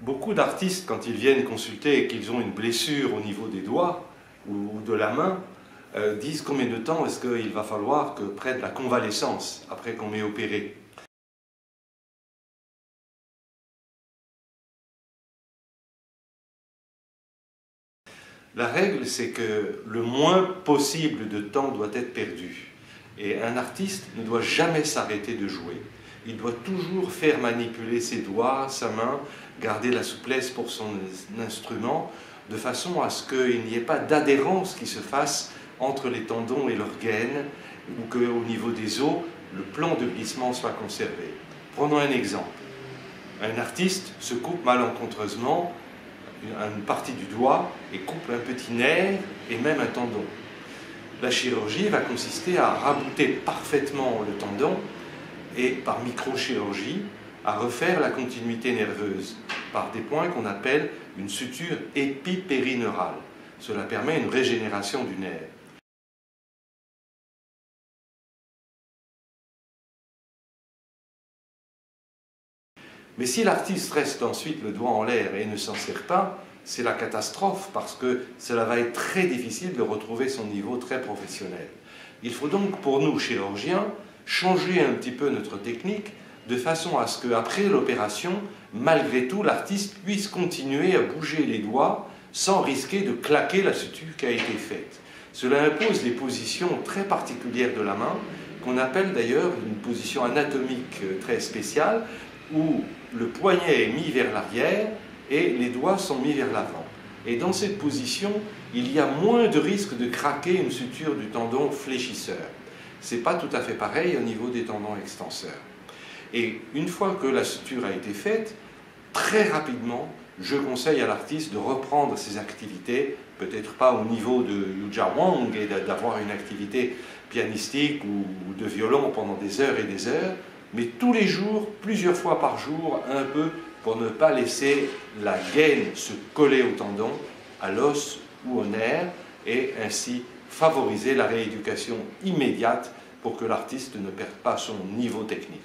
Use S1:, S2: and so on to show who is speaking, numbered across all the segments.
S1: Beaucoup d'artistes, quand ils viennent consulter et qu'ils ont une blessure au niveau des doigts ou de la main, disent combien de temps est-ce qu'il va falloir que prenne la convalescence après qu'on m'ait opéré. La règle, c'est que le moins possible de temps doit être perdu. Et un artiste ne doit jamais s'arrêter de jouer. Il doit toujours faire manipuler ses doigts, sa main, garder la souplesse pour son instrument, de façon à ce qu'il n'y ait pas d'adhérence qui se fasse entre les tendons et leurs gaines, ou qu'au niveau des os, le plan de glissement soit conservé. Prenons un exemple. Un artiste se coupe malencontreusement une partie du doigt et coupe un petit nerf et même un tendon. La chirurgie va consister à rabouter parfaitement le tendon et par microchirurgie à refaire la continuité nerveuse par des points qu'on appelle une suture épipérineurale. Cela permet une régénération du nerf. Mais si l'artiste reste ensuite le doigt en l'air et ne s'en sert pas, c'est la catastrophe parce que cela va être très difficile de retrouver son niveau très professionnel. Il faut donc pour nous, chirurgiens, changer un petit peu notre technique de façon à ce qu'après l'opération, malgré tout, l'artiste puisse continuer à bouger les doigts sans risquer de claquer la suture qui a été faite. Cela impose des positions très particulières de la main, qu'on appelle d'ailleurs une position anatomique très spéciale, où le poignet est mis vers l'arrière et les doigts sont mis vers l'avant. Et dans cette position, il y a moins de risque de craquer une suture du tendon fléchisseur. Ce n'est pas tout à fait pareil au niveau des tendons extenseurs. Et une fois que la suture a été faite, très rapidement, je conseille à l'artiste de reprendre ses activités, peut-être pas au niveau de Yuja Wang et d'avoir une activité pianistique ou de violon pendant des heures et des heures, mais tous les jours, plusieurs fois par jour, un peu, pour ne pas laisser la gaine se coller au tendon, à l'os ou au nerf, et ainsi favoriser la rééducation immédiate pour que l'artiste ne perde pas son niveau technique.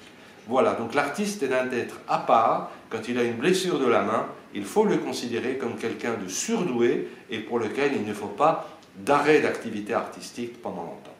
S1: Voilà, donc l'artiste est un être à part. Quand il a une blessure de la main, il faut le considérer comme quelqu'un de surdoué et pour lequel il ne faut pas d'arrêt d'activité artistique pendant longtemps.